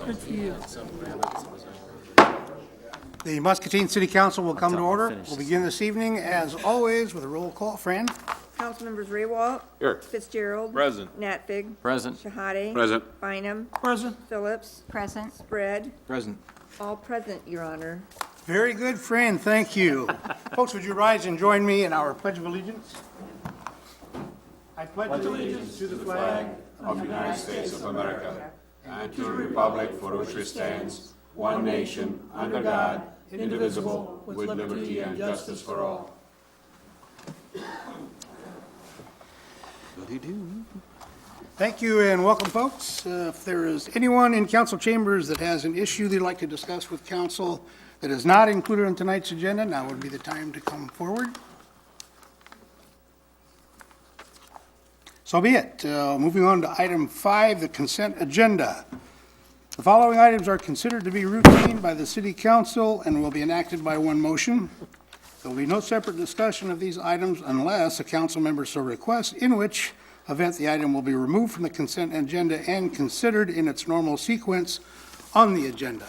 Good for you. The Muscatine City Council will come to I'll order. finish We'll this. begin this evening, as always, with a roll call. Fran? Councilmembers Raywalt. Here. Fitzgerald. Present. Natfig. Present. Shahade. Present. Bynum. Present. Phillips. Present. Spread. Present. All present, Your Honor. Very good, Fran, thank you. Folks, would you rise and join me in our Pledge of Allegiance? I pledge allegiance to the flag of the United States of America and to the republic for which it stands, one nation, under God, indivisible, with liberty and justice for all. Thank you and welcome, folks. If there is anyone in council chambers that has an issue they'd like to discuss with council that is not included on tonight's agenda, now would be the time to come forward. So be it. Moving on to item 5, the consent agenda. The following items are considered to be routine by the city council and will be enacted by one motion. There will be no separate discussion of these items unless a council member so requests, in which event the item will be removed from the consent agenda and considered in its normal sequence on the agenda.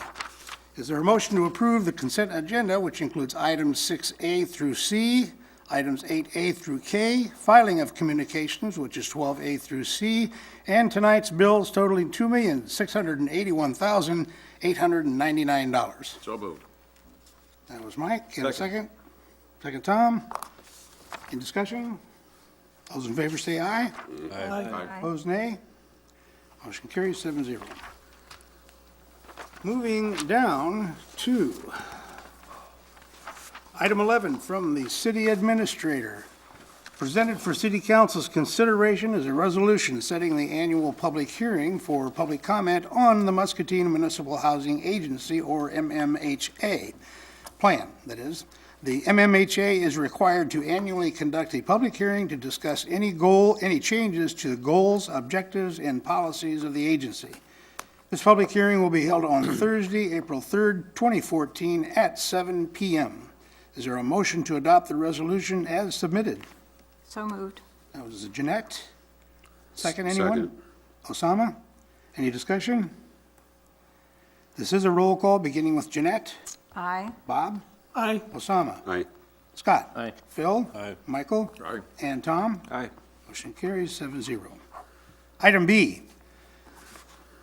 Is there a motion to approve the consent agenda, which includes items 6A through C, items 8A through K, filing of communications, which is 12A through C, and tonight's bills totaling $2,681,899? So moved. That was Mike. Get a second? Second, Tom. Any discussion? All those in favor say aye. Aye. Opposed, nay. Motion carries 7-0. Moving down to item 11 from the city administrator. Presented for city council's consideration is a resolution setting the annual public hearing for public comment on the Muscatine Municipal Housing Agency, or MMHA, plan, that is. The MMHA is required to annually conduct a public hearing to discuss any changes to the goals, objectives, and policies of the agency. This public hearing will be held on Thursday, April 3rd, 2014, at 7 p.m. Is there a motion to adopt the resolution as submitted? So moved. That was Jeanette. Second, anyone? Osama? Any discussion? This is a roll call, beginning with Jeanette. Aye. Bob? Aye. Osama? Aye. Scott? Aye. Phil? Aye. Michael? Aye. And Tom? Aye. Motion carries 7-0. Item B,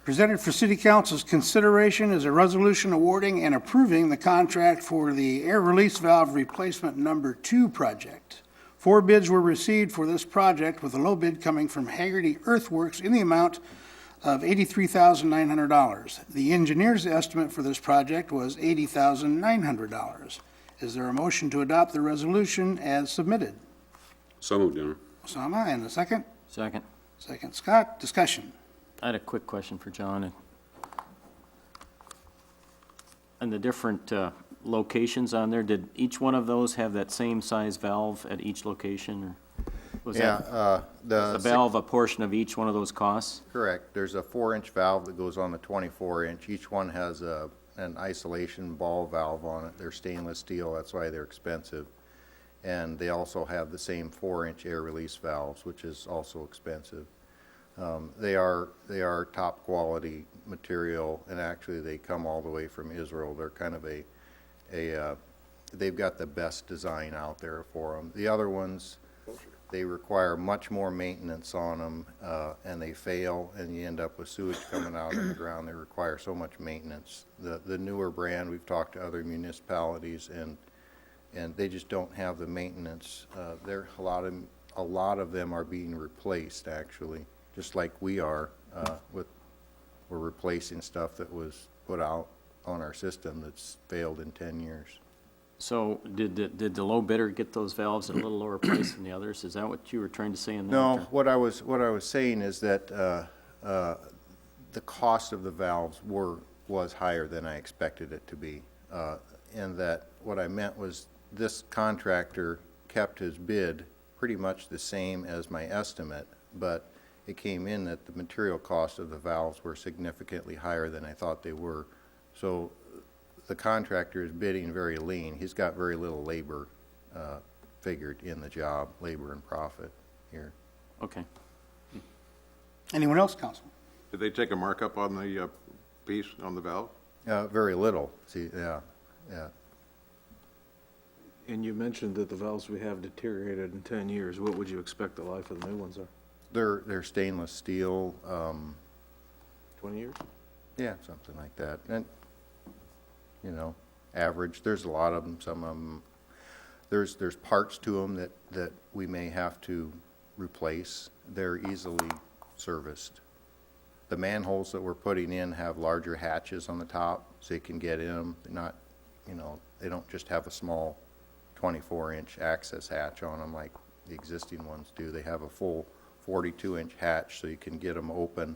presented for city council's consideration is a resolution awarding and approving the contract for the air release valve replacement number 2 project. 4 bids were received for this project, with the low bid coming from Haggerty Earthworks in the amount of $83,900. The engineer's estimate for this project was $80,900. Is there a motion to adopt the resolution as submitted? So moved, Your Honor. Osama, and a second? Second. Second, Scott. Discussion. I had a quick question for John. And the different locations on there, did each one of those have that same size valve at each location? Or was that the valve a portion of each one of those costs? Correct. There's a 4-inch valve that goes on the 24-inch. Each one has an isolation ball valve on it. They're stainless steel, that's why they're expensive. And they also have the same 4-inch air release valves, which is also expensive. They are top quality material, and actually they come all the way from Israel. They're kind of they've got the best design out there for them. The other ones, they require much more maintenance on them, and they fail, and you end up with sewage coming out of the ground. They require so much maintenance. The newer brand, we've talked to other municipalities, and they just don't have the maintenance. A lot of them are being replaced, actually, just like we are. We're replacing stuff that was put out on our system that's failed in 10 years. So did the low bidder get those valves at a little lower price than the others? Is that what you were trying to say in that? No, what I was saying is that the cost of the valves was higher than I expected it to be, and that what I meant was this contractor kept his bid pretty much the same as my estimate, but it came in that the material cost of the valves were significantly higher than I thought they were. So the contractor is bidding very lean. He's got very little labor figured in the job, labor and profit here. Okay. Anyone else, council? Did they take a markup on the piece on the valve? Very little, see, yeah. And you mentioned that the valves we have deteriorated in 10 years. What would you expect the life of the new ones are? They're stainless steel, 20 years? yeah, something like that. And, average, there's a lot of them, some of them, there's parts to them that we may have to replace. They're easily serviced. The manholes that we're putting in have larger hatches on the top, so you can get in them. They're not, they don't just have a small 24-inch access hatch on them like the existing ones do. They have a full 42-inch hatch, so you can get them open,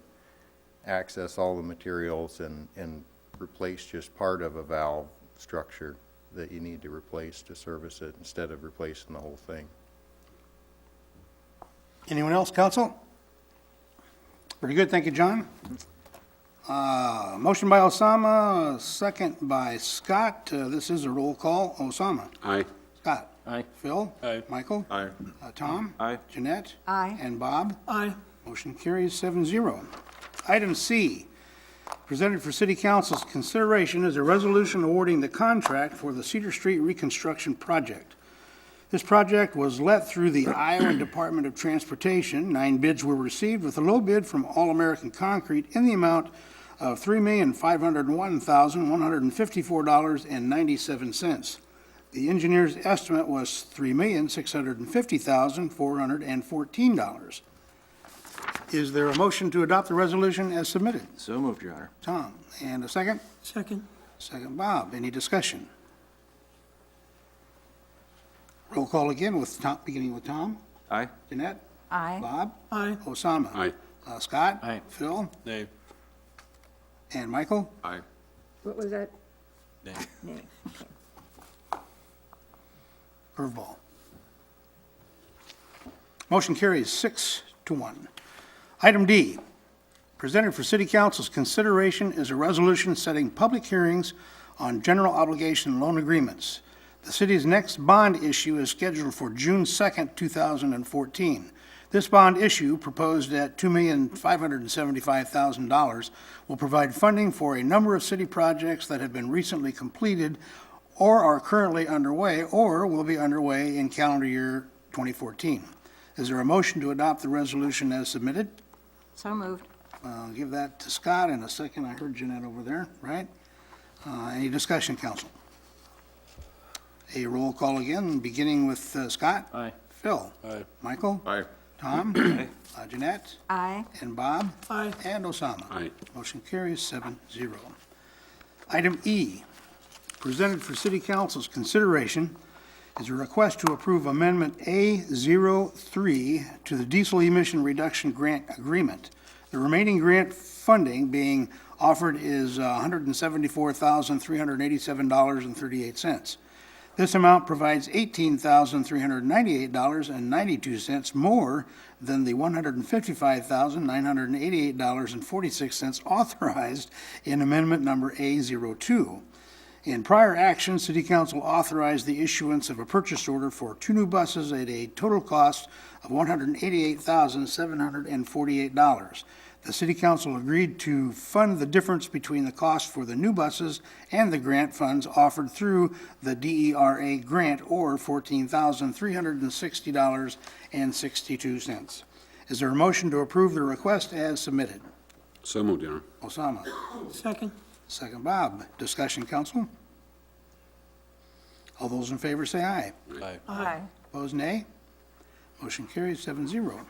access all the materials, and replace just part of a valve structure that you need to replace to service it instead of replacing the whole thing. Anyone else, council? Very good, thank you, John. Motion by Osama, second by Scott. This is a roll call. Osama? Aye. Scott? Aye. Phil? Aye. Michael? Aye. Tom? Aye. Jeanette? Aye. And Bob? Aye. Motion carries 7-0. Item C, presented for city council's consideration is a resolution awarding the contract for the Cedar Street reconstruction project. This project was let through the Iowa Department of Transportation. 9 bids were received, with a low bid from All American Concrete in the amount of $3,501,154.97. The engineer's estimate was $3,650,414. Is there a motion to adopt the resolution as submitted? So moved, Your Honor. Tom, and a second? Second. Second, Bob. Any discussion? Roll call again with Tom, beginning with Tom. Aye. Jeanette? Aye. Bob? Aye. Osama? Aye. Scott? Aye. Phil? Nay. And Michael? Aye. What was that? Nay. Nay. Curveball. Motion carries 6-1. Item D, presented for city council's consideration is a resolution setting public hearings on general obligation loan agreements. The city's next bond issue is scheduled for June 2nd, 2014. This bond issue, proposed at $2,575,000, will provide funding for a number of city projects that have been recently completed or are currently underway or will be underway in calendar year 2014. Is there a motion to adopt the resolution as submitted? So moved. I'll give that to Scott in a second. I heard Jeanette over there, right? Any discussion, council? A roll call again, beginning with Scott. Aye. Phil. Aye. Michael. Aye. Tom. Jeanette. Aye. And Bob. Aye. And Osama. Aye. Motion carries 7-0. Item E, presented for city council's consideration is a request to approve Amendment A03 to the diesel emission reduction grant agreement. The remaining grant funding being offered is $174,387.38. This amount provides $18,398.92 more than the $155,988.46 authorized in Amendment Number A02. In prior action, City Council authorized the issuance of a purchase order for 2 new buses at a total cost of $188,748. The City Council agreed to fund the difference between the cost for the new buses and the grant funds offered through the DERA grant, or $14,360.62. Is there a motion to approve the request as submitted? So moved, Your Honor. Osama. Second. Second, Bob. Discussion, council? All those in favor say aye. Aye. Aye. Opposed, nay. Motion carries 7-0.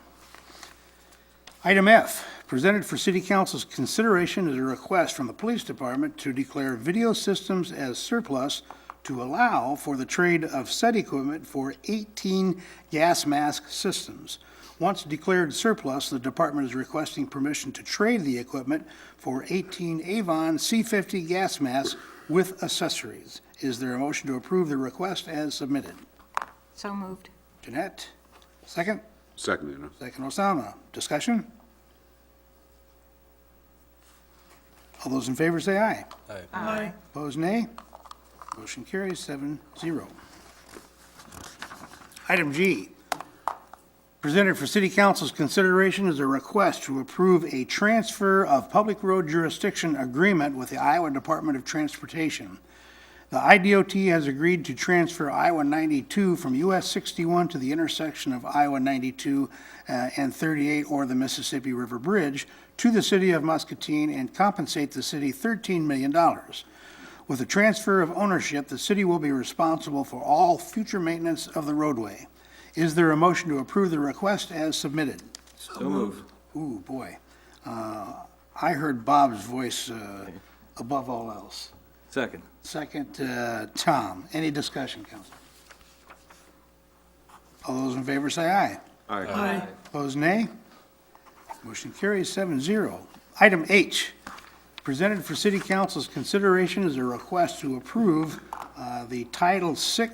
Item F, presented for city council's consideration is a request from the police department to declare video systems as surplus to allow for the trade of said equipment for 18 gas mask systems. Once declared surplus, the department is requesting permission to trade the equipment for 18 Avon C50 gas masks with accessories. Is there a motion to approve the request as submitted? So moved. Jeanette, second? Second, Your Honor. Second, Osama. Discussion? All those in favor say aye. Aye. Opposed, nay. Motion carries 7-0. Item G, Presented for City Council's consideration is a request to approve a transfer of public road jurisdiction agreement with the Iowa Department of Transportation. The IDOT has agreed to transfer Iowa 92 from US 61 to the intersection of Iowa 92 and 38, or the Mississippi River Bridge, to the city of Muscatine and compensate the city $13 million. With the transfer of ownership, the city will be responsible for all future maintenance of the roadway. Is there a motion to approve the request as submitted? So moved. Ooh, boy. I heard Bob's voice above all else. Second. Second, Tom. Any discussion, council? All those in favor say aye. Aye. Opposed, nay. Motion carries 7-0. Item H, presented for city council's consideration is a request to approve the Title VI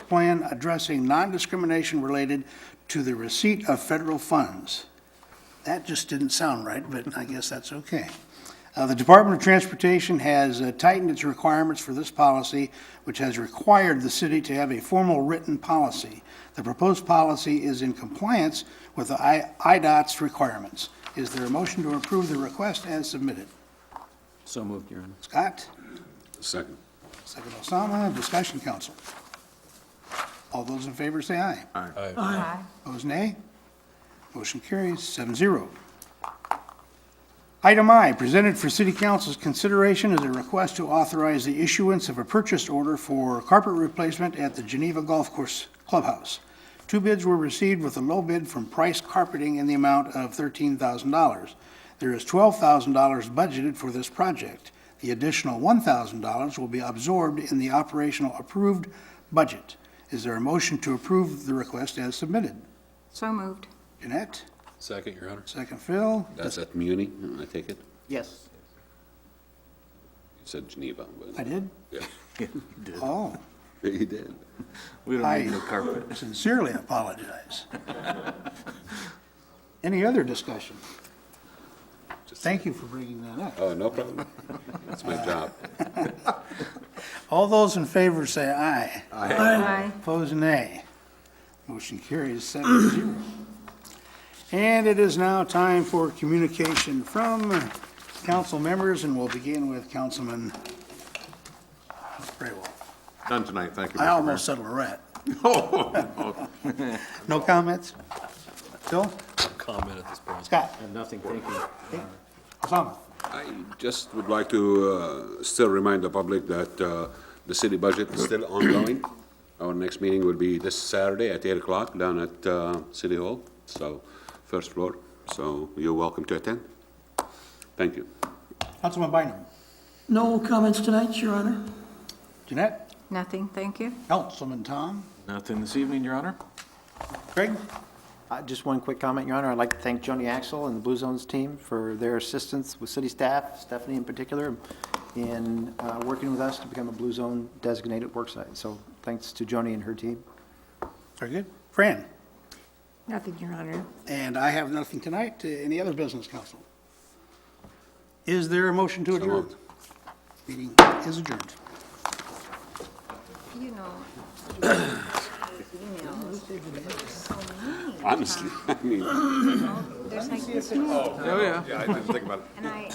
plan addressing non-discrimination related to the receipt of federal funds. That just didn't sound right, but I guess that's okay. The Department of Transportation has tightened its requirements for this policy, which has required the city to have a formal written policy. The proposed policy is in compliance with the IDOT's requirements. Is there a motion to approve the request as submitted? So moved, Your Honor. Scott? Second. Second, Osama. Discussion, council. All those in favor say aye. Aye. Opposed, nay. Motion carries 7-0. Item I, presented for city council's consideration is a request to authorize the issuance of a purchase order for carpet replacement at the Geneva Golf Course Clubhouse. 2 bids were received with a low bid from Price Carpeting in the amount of $13,000. There is $12,000 budgeted for this project. The additional $1,000 will be absorbed in the operational approved budget. Is there a motion to approve the request as submitted? So moved. Jeanette? Second, Your Honor. Second, Phil? That's at Muni, I take it? Yes. You said Geneva, but. I did? Yeah, Oh, you did. We don't I need no carpet. sincerely apologize. Any other discussion? Thank you for bringing that up. Oh, no problem. That's my job. All those in favor say aye. Aye. Opposed, nay. Motion carries 7-0. And it is now time for communication from council members, and we'll begin with Councilman Raywald. None tonight, thank you. I Mr. almost said Lorette. No comments? Phil? Comment at this point. Scott? Nothing, thank you. Osama? I just would like to still remind the public that the city budget is still ongoing. Our next meeting will be this Saturday at 8 o'clock down at City Hall, so first floor. So you're welcome to attend. Thank you. Councilman Bynum? No comments tonight, Your Honor. Jeanette? Nothing, thank you. Councilman Tom? Nothing this evening, Your Honor. Greg? Just one quick comment, Your Honor. I'd like to thank Joni Axel and the Blue Zones team for their assistance with city staff, Stephanie in particular, in working with us to become a Blue Zone designated worksite. So thanks to Joni and her team. Very good. Fran? Nothing, Your Honor. And I have nothing tonight. Any other business, council? Is there a motion to So adjourn? moved. Meeting is adjourned. You know, Honestly, I mean. there's like this, Oh, yeah. Yeah, I didn't think about it. and I